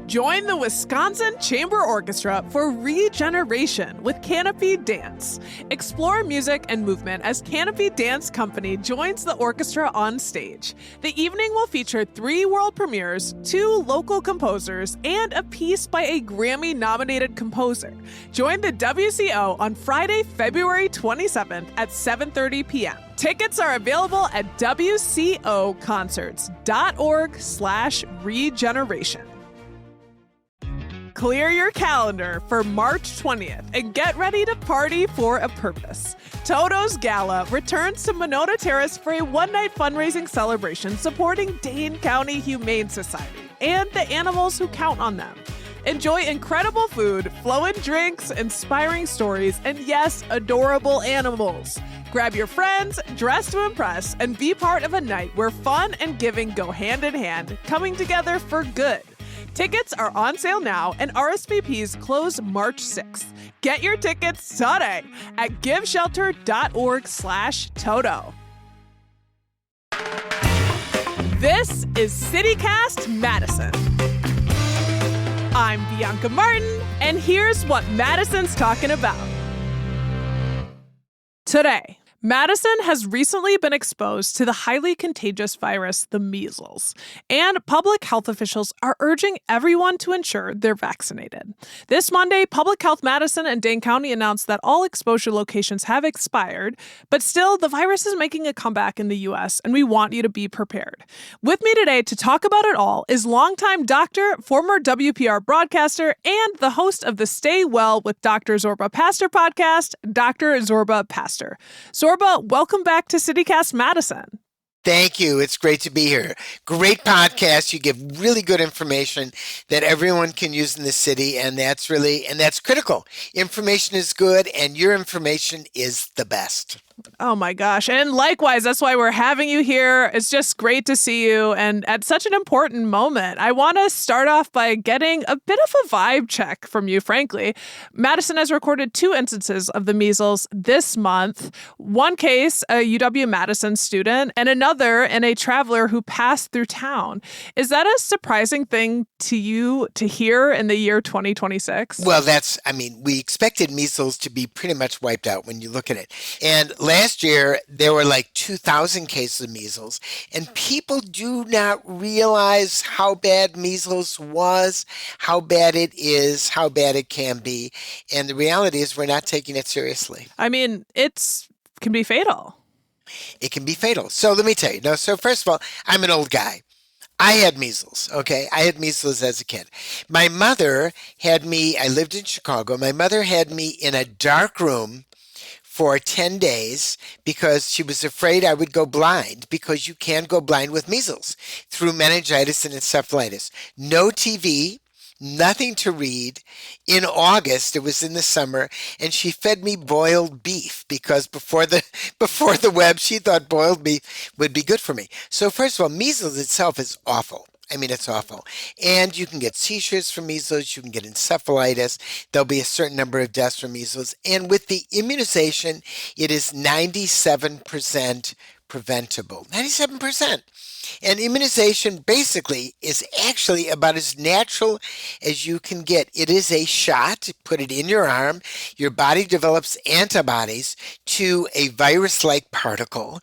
Join the Wisconsin Chamber Orchestra for Regeneration with Canopy Dance. Explore music and movement as Canopy Dance Company joins the orchestra on stage. The evening will feature 3 world premieres, 2 local composers, and a piece by a Grammy-nominated composer. Join the WCO on Friday, February 27th at 7:30 p.m. Tickets are available at wcoconcerts.org/regeneration. Clear your calendar for March 20th and get ready to party for a purpose. Toto's Gala returns to Monona Terrace for a one-night fundraising celebration supporting Dane County Humane Society and the animals who count on them. Enjoy incredible food, flowing drinks, inspiring stories, and yes, adorable animals. Grab your friends, dress to impress, and be part of a night where fun and giving go hand in hand, coming together for good. Tickets are on sale now, and RSVPs close March 6th. Get your tickets today at giveshelter.org/Toto. This is CityCast Madison. I'm Bianca Martin, and here's what Madison's talking about. Today, Madison has recently been exposed to the highly contagious virus, the measles, and public health officials are urging everyone to ensure they're vaccinated. This Monday, Public Health Madison and Dane County announced that all exposure locations have expired, but still, the virus is making a comeback in the U.S., and we want you to be prepared. With me today to talk about it all is longtime doctor, former WPR broadcaster, and the host of the Stay Well with Dr. Zorba Pastor podcast, Dr. Zorba Pastor. Zorba, welcome back to CityCast Madison. Thank you. It's great to be here. Great podcast. You give really good information that everyone can use in the city, and that's critical. Information is good, and your information is the best. Oh my gosh. And likewise, that's why we're having you here. It's just great to see you and at such an important moment. I want to start off by getting a bit of a vibe check from you, frankly. Madison has recorded 2 instances of the measles this month. One case, a UW-Madison student, and another in a traveler who passed through town. Is that a surprising thing to you to hear in the year 2026? Well, we expected measles to be pretty much wiped out when you look at it. And last year, there were like 2,000 cases of measles, and people do not realize how bad measles was, how bad it is, how bad it can be. And the reality is we're not taking it seriously. I mean, it can be fatal. It can be fatal. So let me tell you. So first of all, I'm an old guy. I had measles, okay? I had measles as a kid. My mother had me, I lived in Chicago. My mother had me in a dark room for 10 days because she was afraid I would go blind, because you can go blind with measles through meningitis and encephalitis. No TV, nothing to read. In August, it was in the summer, and she fed me boiled beef because before the web, she thought boiled beef would be good for me. So first of all, measles itself is awful. I mean, it's awful. And you can get seizures from measles. You can get encephalitis. There'll be a certain number of deaths from measles. And with the immunization, it is 97% preventable. 97%. And immunization basically is actually about as natural as you can get. It is a shot. Put it in your arm. Your body develops antibodies to a virus-like particle.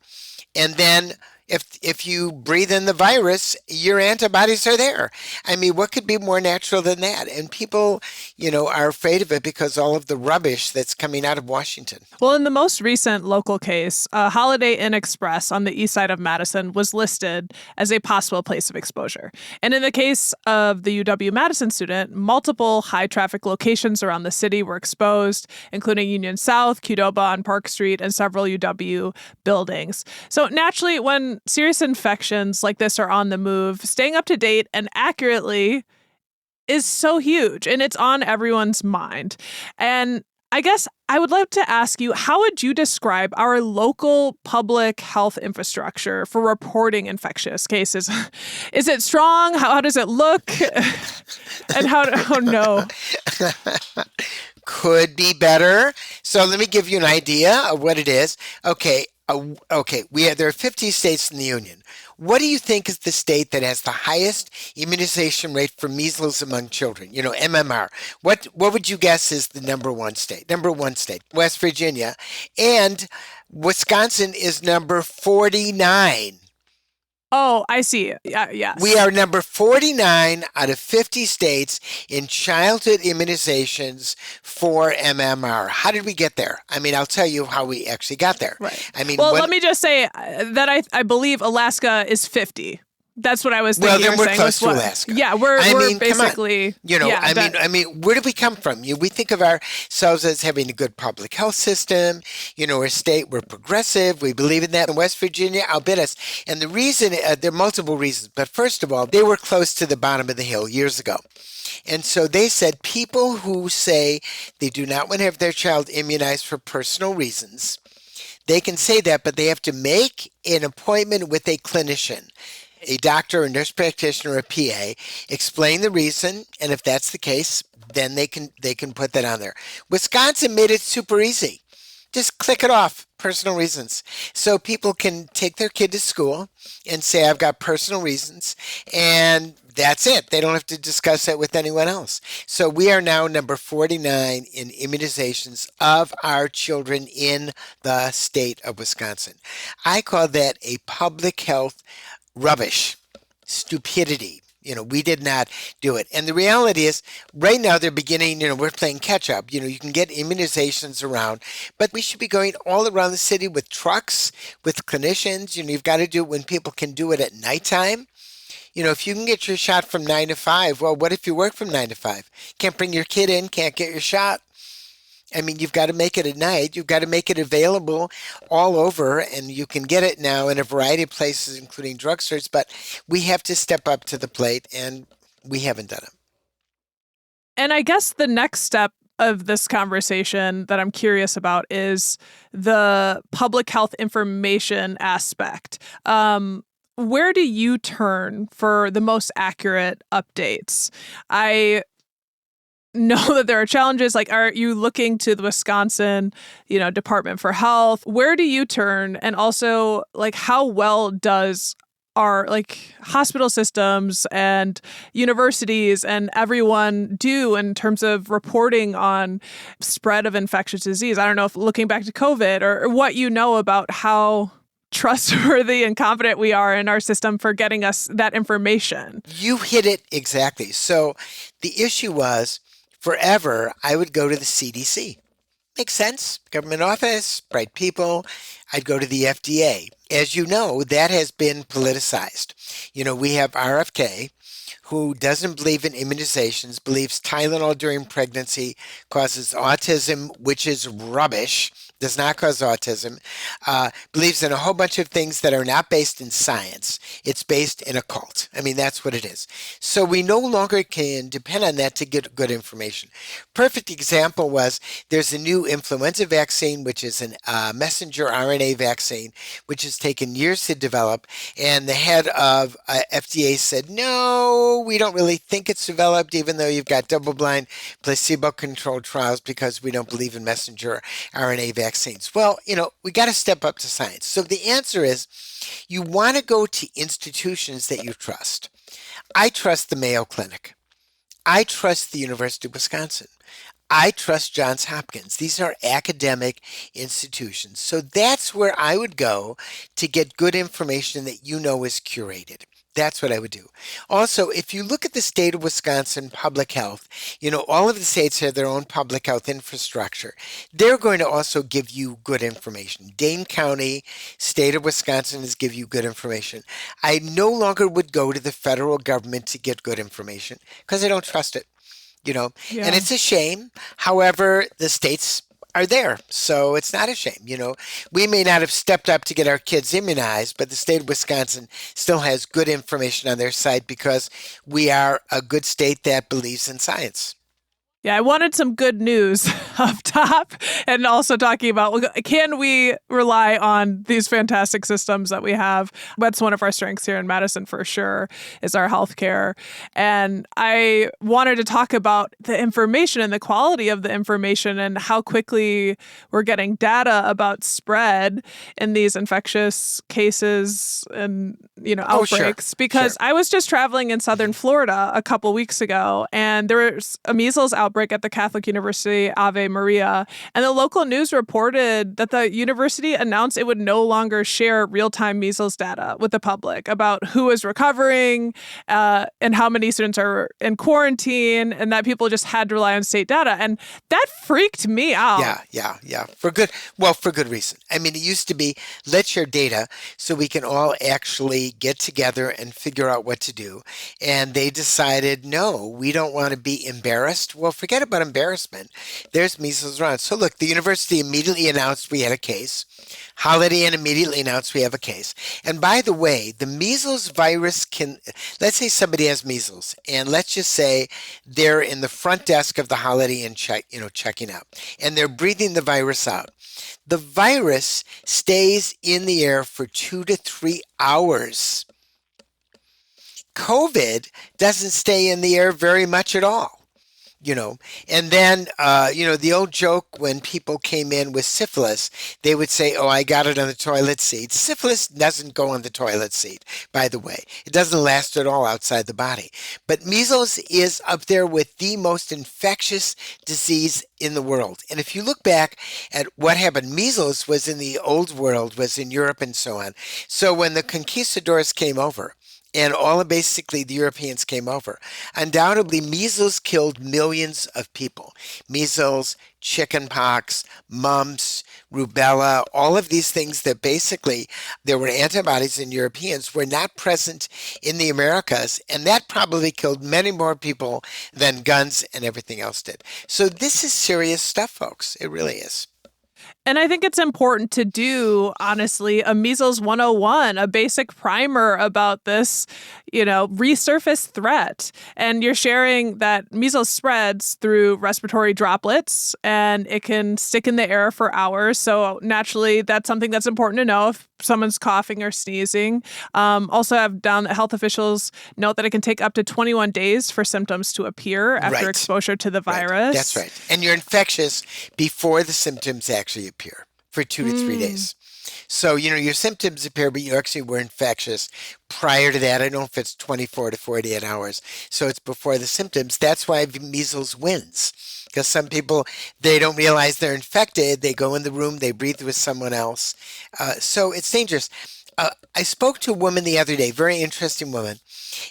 And then if you breathe in the virus, your antibodies are there. I mean, what could be more natural than that? And people, are afraid of it because all of the rubbish that's coming out of Washington. Well, in the most recent local case, Holiday Inn Express on the east side of Madison was listed as a possible place of exposure. And in the case of the UW-Madison student, multiple high-traffic locations around the city were exposed, including Union South, Qdoba on Park Street, and several UW buildings. So naturally, when serious infections like this are on the move, staying up to date and accurately is so huge, and it's on everyone's mind. And I guess I would love to ask you, how would you describe our local public health infrastructure for reporting infectious cases? Is it strong? How does it look? And oh no. Could be better. So let me give you an idea of what it is. Okay. There are 50 states in the union. What do you think is the state that has the highest immunization rate for measles among children? You know, MMR. What would you guess is the number one state? Number one state, West Virginia, and Wisconsin is number 49. Oh, I see. We Yes. are number 49 out of 50 states in childhood immunizations for MMR. How did we get there? I mean, I'll tell you how we actually got there. Right. I mean, Well, when, let me just say that I believe Alaska is 50. That's what I was well, thinking. then You're we're saying close was to what? Alaska. Yeah, I we're mean, come on. basically You know, yeah. I mean, where do we come from? We think of ourselves as having a good public health system. You know, we're a state, we're progressive, we believe in that. In West Virginia, outbid us. And the reason, there are multiple reasons, but first of all, they were close to the bottom of the hill years ago. And so they said people who say they do not want to have their child immunized for personal reasons, they can say that, but they have to make an appointment with a clinician, a doctor, a nurse practitioner, or a PA, explain the reason, and if that's the case, then they can put that on there. Wisconsin made it super easy. Just click it off, personal reasons. So people can take their kid to school and say, I've got personal reasons, and that's it. They don't have to discuss that with anyone else. So we are now number 49 in immunizations of our children in the state of Wisconsin. I call that a public health rubbish, stupidity. You know, we did not do it. And the reality is, right now they're beginning, you know, we're playing catch up. You know, you can get immunizations around, but we should be going all around the city with trucks, with clinicians. You know, you've got to do it when people can do it at nighttime. You know, if you can get your shot from 9 to 5, well, what if you work from 9 to 5? Can't bring your kid in, can't get your shot. I mean, you've got to make it at night. You've got to make it available all over, and you can get it now in a variety of places, including drugstores. But we have to step up to the plate, and we haven't done it. And I guess the next step of this conversation that I'm curious about is the public health information aspect. Where do you turn for the most accurate updates? I know that there are challenges. Like, are you looking to the Wisconsin, Department for Health? Where do you turn? And also, like, how well does our hospital systems and universities and everyone do in terms of reporting on spread of infectious disease? I don't know if looking back to COVID or what you know about how trustworthy and confident we are in our system for getting us that information. You hit it exactly. So the issue was forever, I would go to the CDC. Makes sense. Government office, bright people. I'd go to the FDA. As you know, that has been politicized. You know, we have RFK, who doesn't believe in immunizations, believes Tylenol during pregnancy causes autism, which is rubbish, does not cause autism, believes in a whole bunch of things that are not based in science. It's based in a cult. I mean, that's what it is. So we no longer can depend on that to get good information. Perfect example was there's a new influenza vaccine, which is a messenger RNA vaccine, which has taken years to develop. And the head of FDA said, no, we don't really think it's developed, even though you've got double-blind, placebo-controlled trials because we don't believe in messenger RNA vaccines. Well, we got to step up to science. So the answer is you want to go to institutions that you trust. I trust the Mayo Clinic. I trust the University of Wisconsin. I trust Johns Hopkins. These are academic institutions. So that's where I would go to get good information that is curated. That's what I would do. Also, if you look at the state of Wisconsin public health, all of the states have their own public health infrastructure. They're going to also give you good information. Dane County, state of Wisconsin, is give you good information. I no longer would go to the federal government to get good information because I don't trust it. Yeah. And it's a shame. However, the states are there. So it's not a shame. We may not have stepped up to get our kids immunized, but the state of Wisconsin still has good information on their side because we are a good state that believes in science. Yeah, I wanted some good news up top and also talking about can we rely on these fantastic systems that we have? That's one of our strengths here in Madison for sure is our healthcare. And I wanted to talk about the information and the quality of the information and how quickly we're getting data about spread in these infectious cases and Oh, sure, outbreaks because sure. I was just traveling in southern Florida a couple weeks ago and there was a measles outbreak at the Catholic University Ave Maria. And the local news reported that the university announced it would no longer share real time measles data with the public about who is recovering and how many students are in quarantine, and that people just had to rely on state data. And that freaked me out. Yeah. For good reason. I mean, it used to be, let's share data so we can all actually get together and figure out what to do. And they decided, no, we don't want to be embarrassed. Well, forget about embarrassment. There's measles around. So look, the university immediately announced we had a case. Holiday Inn immediately announced we have a case. And by the way, the measles virus let's say somebody has measles, and let's just say they're in the front desk of the Holiday Inn checking out, and they're breathing the virus out. The virus stays in the air for 2 to 3 hours. COVID doesn't stay in the air very much at all. And then, the old joke when people came in with syphilis, they would say, oh, I got it on the toilet seat. Syphilis doesn't go on the toilet seat, by the way. It doesn't last at all outside the body. But measles is up there with the most infectious disease in the world. And if you look back at what happened, measles was in the old world, was in Europe and so on. So when the conquistadors came over, and basically the Europeans came over. Undoubtedly, measles killed millions of people. Measles, chickenpox, mumps, rubella, all of these things that basically there were antibodies in Europeans were not present in the Americas, and that probably killed many more people than guns and everything else did. So this is serious stuff, folks. It really is. And I think it's important to do, honestly, a measles 101, a basic primer about this, resurface threat. And you're sharing that measles spreads through respiratory droplets and it can stick in the air for hours. So naturally, that's something that's important to know if someone's coughing or sneezing. Also have down that health officials note that it can take up to 21 days for symptoms to appear after Right. exposure to the Right. virus. That's right. And you're infectious before the symptoms actually appear for 2 to 3 days. So, your symptoms appear, but you actually were infectious prior to that. I don't know if it's 24 to 48 hours. So it's before the symptoms. That's why measles wins. Because some people, they don't realize they're infected. They go in the room, they breathe with someone else. So it's dangerous. I spoke to a woman the other day, very interesting woman,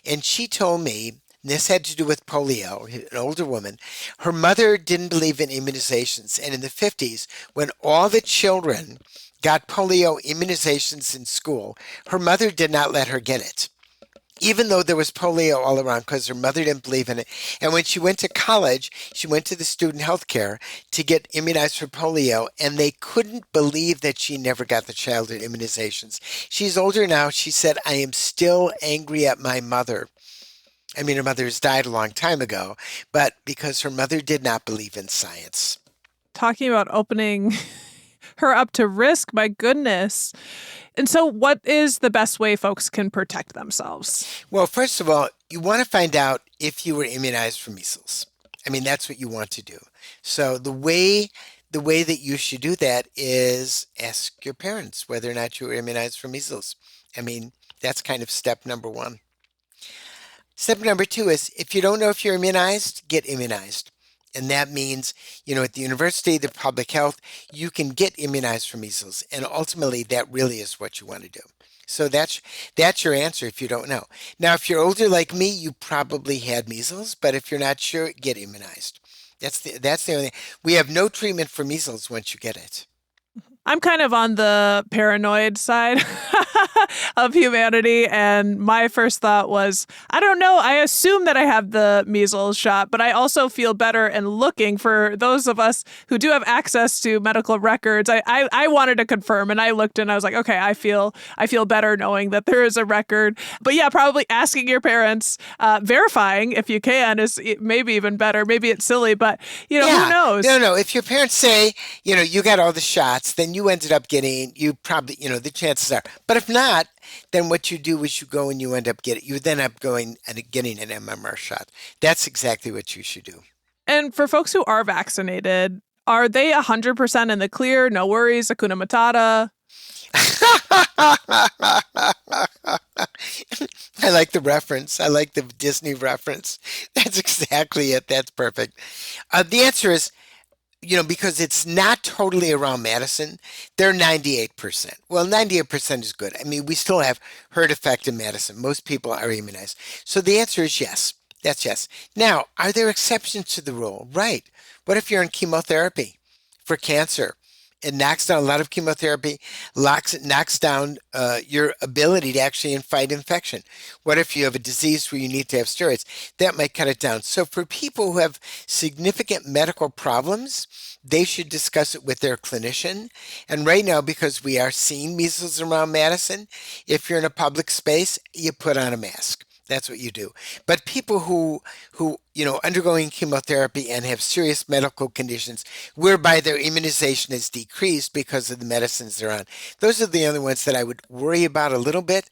and she told me, this had to do with polio, an older woman. Her mother didn't believe in immunizations. And in the 50s, when all the children got polio immunizations in school, her mother did not let her get it, even though there was polio all around, because her mother didn't believe in it. And when she went to college, she went to the student health care to get immunized for polio, and they couldn't believe that she never got the childhood immunizations. She's older now. She said, I am still angry at my mother. I mean, her mother has died a long time ago, but because her mother did not believe in science. Talking about opening her up to risk, my goodness. And so what is the best way folks can protect themselves? Well, first of all, you want to find out if you were immunized for measles. I mean, that's what you want to do. So the way that you should do that is ask your parents whether or not you were immunized for measles. I mean, that's kind of step number one. Step number two is if you don't know if you're immunized, get immunized. And that means, at the university, the public health, you can get immunized for measles. And ultimately, that really is what you want to do. So that's your answer if you don't know. Now, if you're older like me, you probably had measles, but if you're not sure, get immunized. That's the only thing. We have no treatment for measles once you get it. I'm kind of on the paranoid side. of humanity. And my first thought was, I don't know. I assume that I have the measles shot, but I also feel better and looking for those of us who do have access to medical records. I wanted to confirm, and I looked and I was like, okay, I feel better knowing that there is a record. But yeah, probably asking your parents, verifying if you can is maybe even better. Maybe it's silly, but who Yeah. No, knows? no. If your parents say, you got all the shots, then you ended up getting, you probably, the chances are. But if not, then what you do is you go and you end up getting, you then up going and getting an MMR shot. That's exactly what you should do. And for folks who are vaccinated, are they 100% in the clear? No worries, Akuna Matata. I like the reference. I like the Disney reference. That's exactly it. That's perfect. The answer is, because it's not totally around Madison, they're 98%. Well, 98% is good. I mean, we still have herd effect in Madison. Most people are immunized. So the answer is yes. That's yes. Now, are there exceptions to the rule? Right. What if you're in chemotherapy for cancer? It knocks down a lot of chemotherapy, knocks down your ability to actually fight infection. What if you have a disease where you need to have steroids? That might cut it down. So for people who have significant medical problems, they should discuss it with their clinician. And right now, because we are seeing measles around Madison, if you're in a public space, you put on a mask. That's what you do. But people who undergoing chemotherapy and have serious medical conditions whereby their immunization is decreased because of the medicines they're on, those are the only ones that I would worry about a little bit.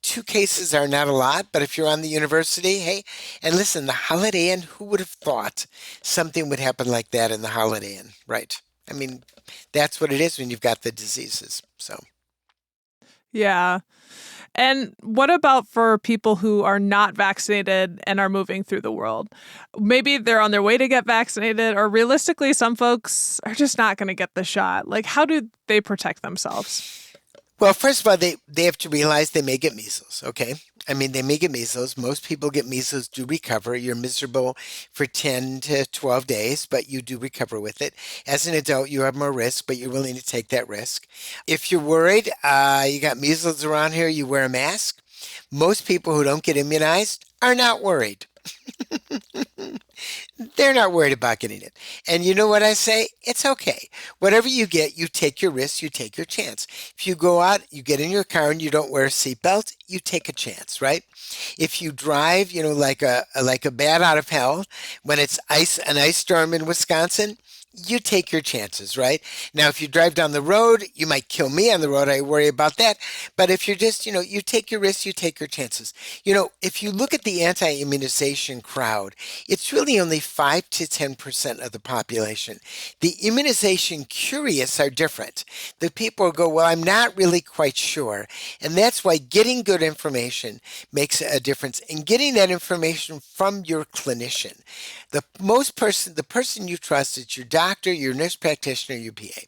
Two cases are not a lot, but if you're on the university, hey, and listen, the Holiday Inn, who would have thought something would happen like that in the Holiday Inn, right? I mean, that's what it is when you've got the diseases. So. Yeah. And what about for people who are not vaccinated and are moving through the world? Maybe they're on their way to get vaccinated, or realistically, some folks are just not going to get the shot. Like, how do they protect themselves? Well, first of all, they have to realize they may get measles, okay? I mean, they may get measles. Most people get measles, do recover. You're miserable for 10 to 12 days, but you do recover with it. As an adult, you have more risk, but you're willing to take that risk. If you're worried, you got measles around here, you wear a mask. Most people who don't get immunized are not worried. They're not worried about getting it. And you know what I say? It's okay. Whatever you get, you take your risk, you take your chance. If you go out, you get in your car and you don't wear a seatbelt, you take a chance, right? If you drive, like a bat out of hell when it's an ice storm in Wisconsin, you take your chances, right? Now, if you drive down the road, you might kill me on the road. I worry about that. But if you're just, you take your risks, you take your chances. If you look at the anti-immunization crowd, it's really only 5 to 10% of the population. The immunization curious are different. The people go, well, I'm not really quite sure. And that's why getting good information makes a difference. And getting that information from your clinician. The person you trust is your doctor, your nurse practitioner, your PA.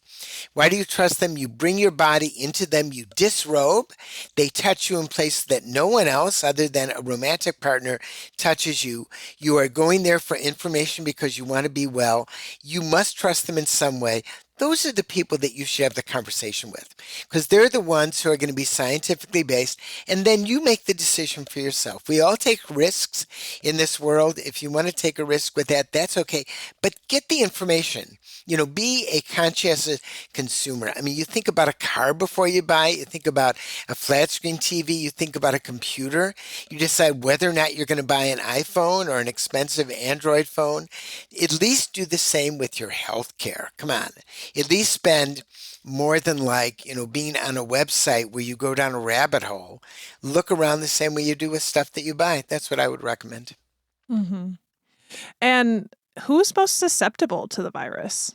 Why do you trust them? You bring your body into them, you disrobe, they touch you in places that no one else other than a romantic partner touches you. You are going there for information because you want to be well. You must trust them in some way. Those are the people that you should have the conversation with because they're the ones who are going to be scientifically based. And then you make the decision for yourself. We all take risks in this world. If you want to take a risk with that, that's okay. But get the information. Be a conscientious consumer. I mean, you think about a car before you buy it. You think about a flat screen TV. You think about a computer. You decide whether or not you're going to buy an iPhone or an expensive Android phone. At least do the same with your health care. Come on. At least spend more than being on a website where you go down a rabbit hole. Look around the same way you do with stuff that you buy. That's what I would recommend. Mm-hmm. And who's most susceptible to the virus?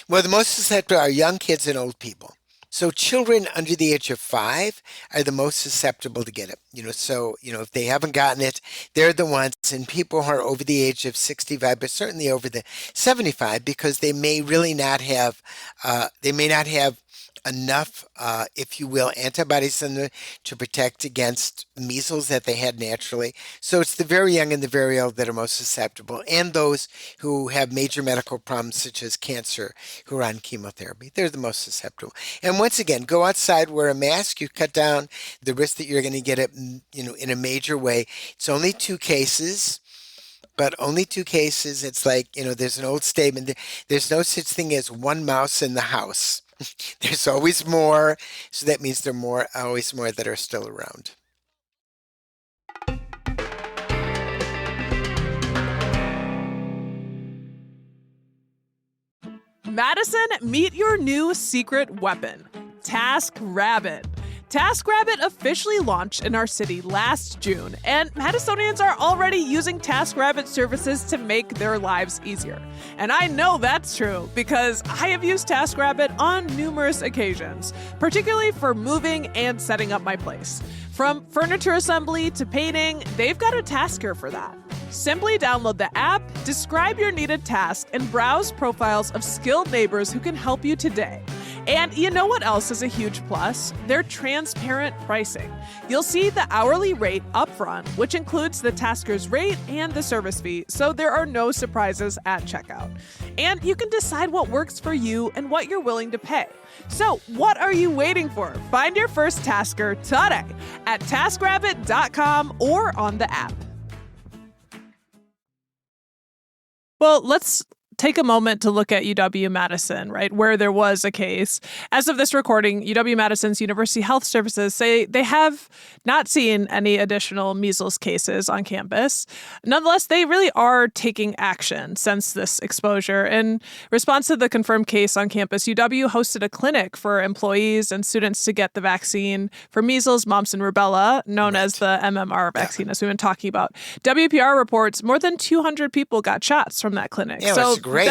Well, the most susceptible are young kids and old people. So children under the age of 5 are the most susceptible to get it. If they haven't gotten it, they're the ones, and people who are over the age of 65, but certainly over the 75, because they may really not have, enough, if you will, antibodies in them to protect against measles that they had naturally. So it's the very young and the very old that are most susceptible, and those who have major medical problems such as cancer, who are on chemotherapy. They're the most susceptible. And once again, go outside, wear a mask. You cut down the risk that you're going to get it, in a major way. It's only 2 cases. But only 2 cases. It's like, there's an old statement. There's no such thing as one mouse in the house. There's always more. So that means there are always more that are still around. Madison, meet your new secret weapon, TaskRabbit. TaskRabbit officially launched in our city last June, and Madisonians are already using TaskRabbit services to make their lives easier. And I know that's true because I have used TaskRabbit on numerous occasions, particularly for moving and setting up my place. From furniture assembly to painting, they've got a tasker for that. Simply download the app, describe your needed task, and browse profiles of skilled neighbors who can help you today. And you know what else is a huge plus? Their transparent pricing. You'll see the hourly rate upfront, which includes the tasker's rate and the service fee, so there are no surprises at checkout. And you can decide what works for you and what you're willing to pay. So, what are you waiting for? Find your first tasker today at taskrabbit.com or on the app. Well, let's take a moment to look at UW-Madison, right, where there was a case. As of this recording, UW-Madison's University Health Services say they have not seen any additional measles cases on campus. Nonetheless, they really are taking action since this exposure. In response to the confirmed case on campus, UW hosted a clinic for employees and students to get the vaccine for measles, mumps, and rubella, known as the MMR vaccine, as we've been talking about. WPR reports more than 200 people got shots from that clinic. Yeah, so great.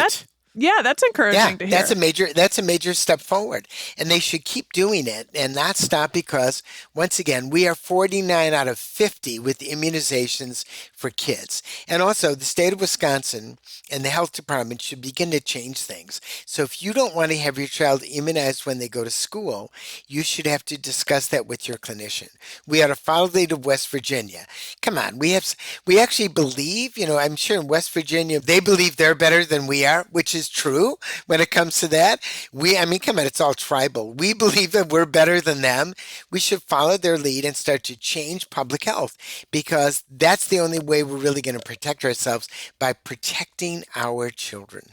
That's encouraging to hear. That's a major step forward. And they should keep doing it and not stop because, once again, we are 49 out of 50 with immunizations for kids. And also, the state of Wisconsin and the health department should begin to change things. So if you don't want to have your child immunized when they go to school, you should have to discuss that with your clinician. We ought to follow the lead of West Virginia. Come on, we actually believe, I'm sure in West Virginia, they believe they're better than we are, which is true when it comes to that. Come on, it's all tribal. We believe that we're better than them. We should follow their lead and start to change public health because that's the only way we're really going to protect ourselves, by protecting our children.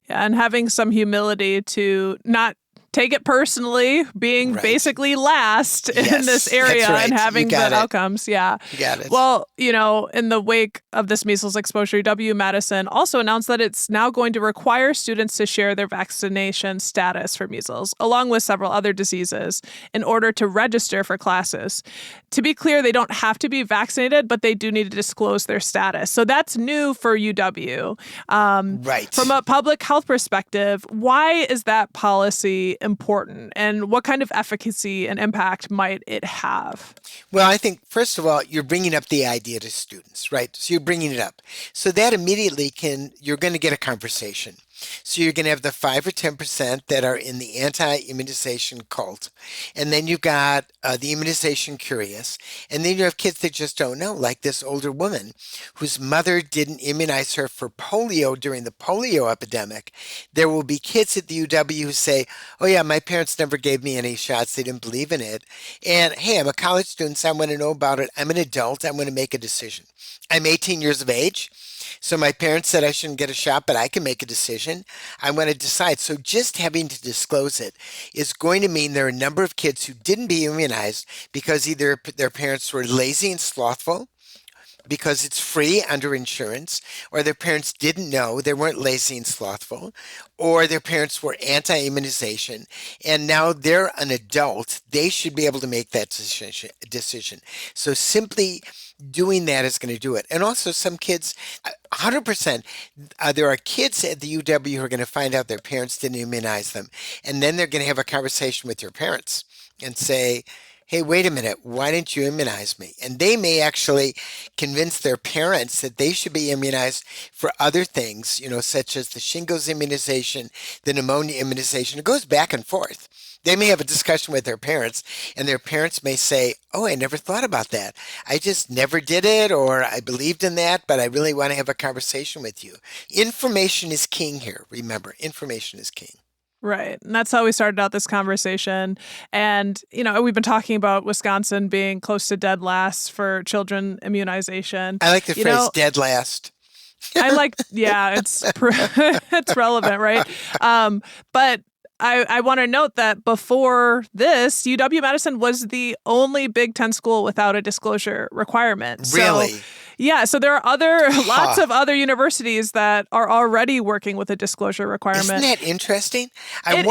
Yeah, and having some humility to not take it personally, being basically last in this area and having good outcomes. Yeah. You got it. Well, in the wake of this measles exposure, UW-Madison also announced that it's now going to require students to share their vaccination status for measles, along with several other diseases, in order to register for classes. To be clear, they don't have to be vaccinated, but they do need to disclose their status. So that's new for UW. Right. From a public health perspective, why is that policy important, and what kind of efficacy and impact might it have? Well, I think, first of all, you're bringing up the idea to students, right? So you're bringing it up. So that immediately you're going to get a conversation. So you're going to have the 5 or 10% that are in the anti-immunization cult. And then you've got the immunization curious. And then you have kids that just don't know, like this older woman whose mother didn't immunize her for polio during the polio epidemic. There will be kids at the UW who say, oh yeah, my parents never gave me any shots. They didn't believe in it. And hey, I'm a college student, so I want to know about it. I'm an adult. I'm going to make a decision. I'm 18 years of age. So my parents said I shouldn't get a shot, but I can make a decision. I want to decide. So just having to disclose it is going to mean there are a number of kids who didn't be immunized because either their parents were lazy and slothful, because it's free under insurance, or their parents didn't know, they weren't lazy and slothful, or their parents were anti-immunization, and now they're an adult. They should be able to make that decision. So simply doing that is going to do it. And also some kids, 100%, there are kids at the UW who are going to find out their parents didn't immunize them, and then they're going to have a conversation with their parents and say, hey, wait a minute, why didn't you immunize me? And they may actually convince their parents that they should be immunized for other things, such as the shingles immunization, the pneumonia immunization. It goes back and forth. They may have a discussion with their parents, and their parents may say, oh, I never thought about that. I just never did it, or I believed in that, but I really want to have a conversation with you. Information is king here. Remember, information is king. Right. And that's how we started out this conversation. And, we've been talking about Wisconsin being close to dead last for children immunization. I like the phrase dead last. It's relevant, right? But I want to note that before this, UW-Madison was the only Big Ten school without a disclosure requirement. Really? So there are lots of other universities that are already working with a disclosure requirement. Isn't that interesting? I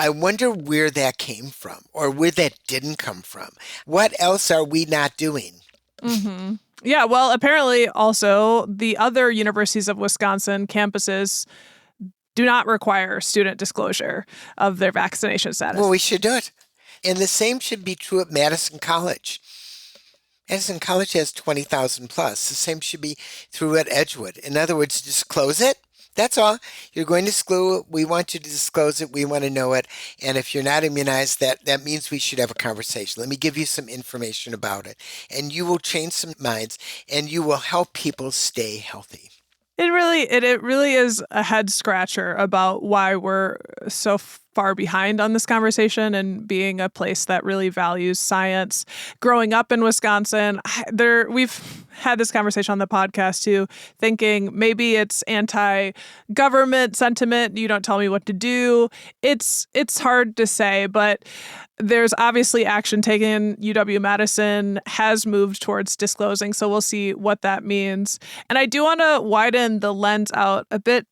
wonder where that came from or where that didn't come from. What else are we not doing? Mm-hmm. Yeah, well, apparently also the other universities of Wisconsin campuses do not require student disclosure of their vaccination status. Well, we should do it. And the same should be true at Madison College. Madison College has 20,000 plus. The same should be true at Edgewood. In other words, disclose it. That's all. You're going to school. We want you to disclose it. We want to know it. And if you're not immunized, that means we should have a conversation. Let me give you some information about it. And you will change some minds, and you will help people stay healthy. It really is a head scratcher about why we're so far behind on this conversation and being a place that really values science. Growing up in Wisconsin, we've had this conversation on the podcast too, thinking maybe it's anti-government sentiment. You don't tell me what to do. It's hard to say, but there's obviously action taken. UW-Madison has moved towards disclosing, so we'll see what that means. And I do want to widen the lens out a bit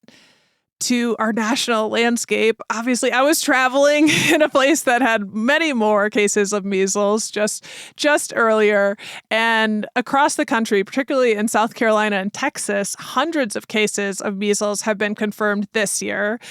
to our national landscape. Obviously, I was traveling in a place that had many more cases of measles just earlier. And across the country, particularly in South Carolina and Texas, hundreds of cases of measles have been confirmed this year.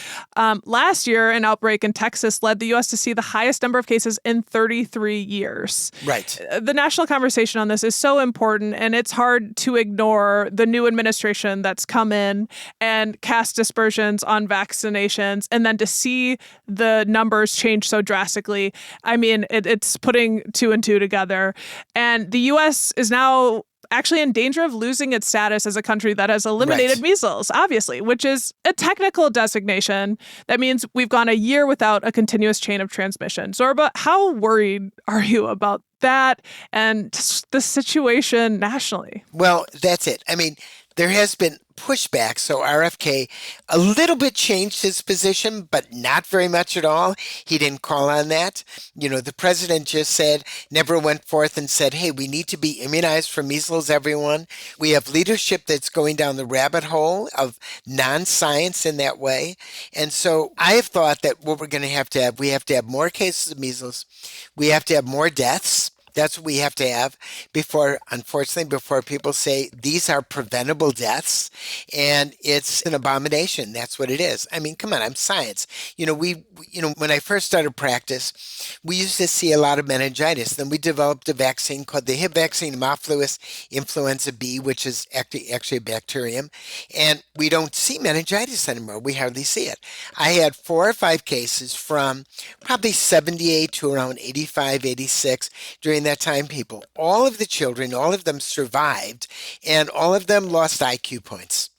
Last year, an outbreak in Texas led the U.S. to see the highest number of cases in 33 years. Right. The national conversation on this is so important, and it's hard to ignore the new administration that's come in and cast aspersions on vaccinations, and then to see the numbers change so drastically. I mean, it's putting two and two together. And the U.S. is now actually in danger of losing its status as a country that has eliminated measles, obviously, which is a technical designation. That means we've gone a year without a continuous chain of transmission. Zorba, how worried are you about that and the situation nationally? Well, that's it. I mean, there has been pushback, so RFK a little bit changed his position, but not very much at all. He didn't call on that. The president just never went forth and said, hey, we need to be immunized for measles, everyone. We have leadership that's going down the rabbit hole of non-science in that way. And so I have thought that what we're going to have, we have to have more cases of measles. We have to have more deaths. That's what we have to have before people say these are preventable deaths, and it's an abomination. That's what it is. I mean, come on, I'm science. When I first started practice, we used to see a lot of meningitis. Then we developed a vaccine called the Hib vaccine, Haemophilus influenza B, which is actually a bacterium, and we don't see meningitis anymore. We hardly see it. I had 4 or 5 cases from probably 78 to around 85, 86 during that time, people. All of the children, all of them survived, and all of them lost IQ points.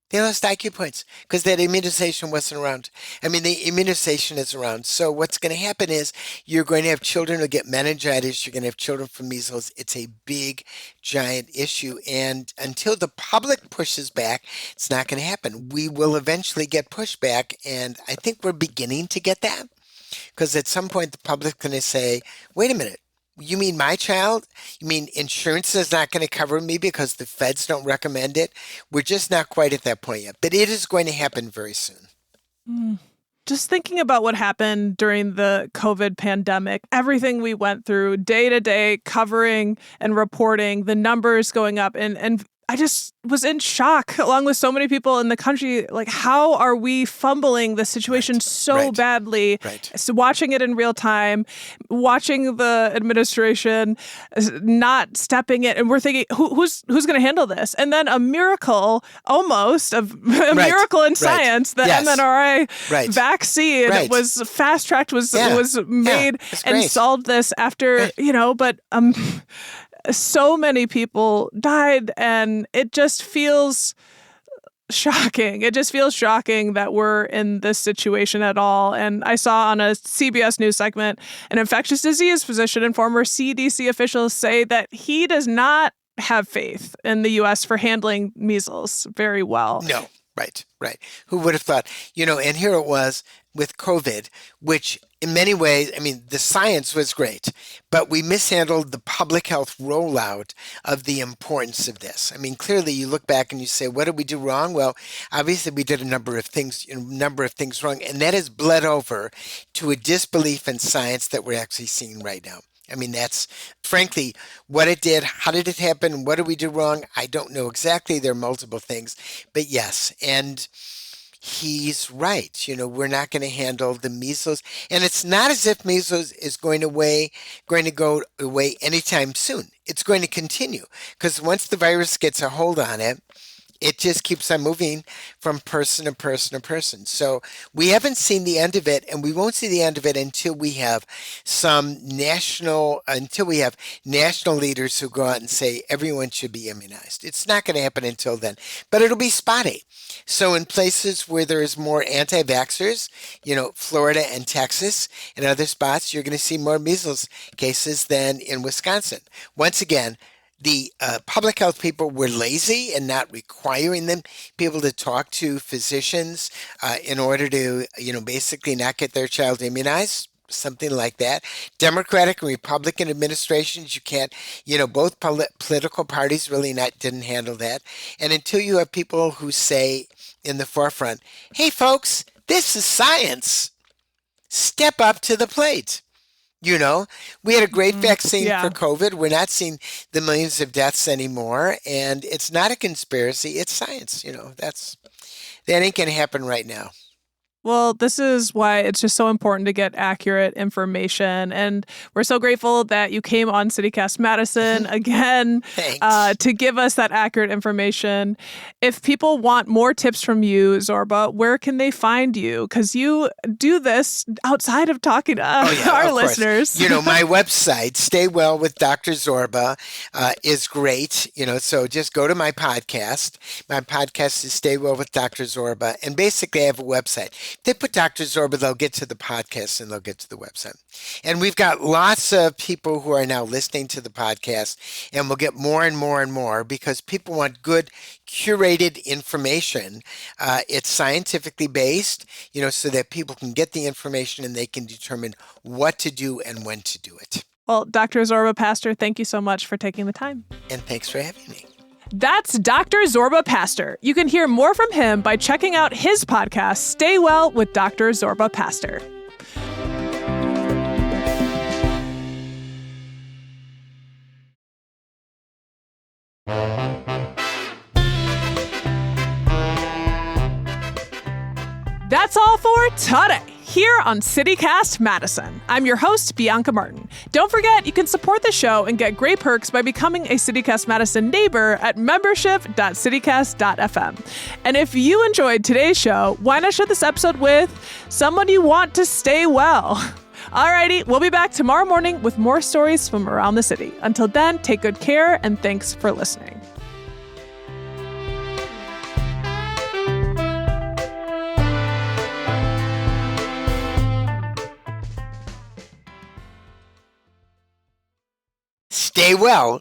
They lost IQ points because that immunization wasn't around. I mean, the immunization is around. So what's going to happen is you're going to have children who get meningitis. You're going to have children from measles. It's a big, giant issue. And until the public pushes back, it's not going to happen. We will eventually get pushback, and I think we're beginning to get that because at some point the public's going to say, wait a minute. You mean my child? You mean insurance is not going to cover me because the feds don't recommend it? We're just not quite at that point yet, but it is going to happen very soon. Just thinking about what happened during the COVID pandemic, everything we went through day to day, covering and reporting, the numbers going up. And I just was in shock along with so many people in the country. Like, how are we fumbling the situation so badly? Right. So watching it in real time, watching the administration not stepping in, and we're thinking, who's going to handle this? And then a miracle, almost a miracle in science, the mRNA vaccine was fast tracked, was made and solved this after, but so many people died, and it just feels shocking. It just feels shocking that we're in this situation at all. And I saw on a CBS News segment an infectious disease physician and former CDC official say that he does not have faith in the U.S. for handling measles very well. No, right. Who would have thought? And here it was with COVID, which in many ways, I mean, the science was great, but we mishandled the public health rollout of the importance of this. I mean, clearly you look back and you say, what did we do wrong? Well, obviously we did a number of things wrong, and that has bled over to a disbelief in science that we're actually seeing right now. I mean, that's frankly what it did. How did it happen? What did we do wrong? I don't know exactly. There are multiple things, but yes. And he's right. We're not going to handle the measles. And it's not as if measles is going to go away anytime soon. It's going to continue because once the virus gets a hold on it, it just keeps on moving from person to person to person. So we haven't seen the end of it, and we won't see the end of it until we have national leaders who go out and say everyone should be immunized. It's not going to happen until then, but it'll be spotty. So in places where there is more anti-vaxxers, Florida and Texas and other spots, you're going to see more measles cases than in Wisconsin. Once again, the public health people were lazy and not requiring people to talk to physicians in order to, basically not get their child immunized, something like that. Democratic and Republican administrations, you can't, both political parties really didn't handle that. And until you have people who say in the forefront, hey, folks, this is science. Step up to the plate. We had a great vaccine for COVID. We're not seeing the millions of deaths anymore. And it's not a conspiracy. It's science. That ain't going to happen right now. Well, this is why it's just so important to get accurate information. And we're so grateful that you came on CityCast Madison again to give us that accurate information. If people want more tips from you, Zorba, where can they find you? Because you do this outside of talking to our listeners. My website, Stay Well with Dr. Zorba, is great. So just go to my podcast. My podcast is Stay Well with Dr. Zorba. And basically, I have a website. If they put Dr. Zorba, they'll get to the podcast and they'll get to the website. And we've got lots of people who are now listening to the podcast, and we'll get more and more and more because people want good, curated information. It's scientifically based, so that people can get the information and they can determine what to do and when to do it. Well, Dr. Zorba Pastor, thank you so much for taking the time. And thanks for having me. That's Dr. Zorba Pastor. You can hear more from him by checking out his podcast, Stay Well with Dr. Zorba Pastor. That's all for today here on CityCast Madison. I'm your host, Bianca Martin. Don't forget, you can support the show and get great perks by becoming a CityCast Madison neighbor at membership.citycast.fm. And if you enjoyed today's show, why not share this episode with someone you want to stay well? Alrighty, we'll be back tomorrow morning with more stories from around the city. Until then, take good care and thanks for listening. Stay well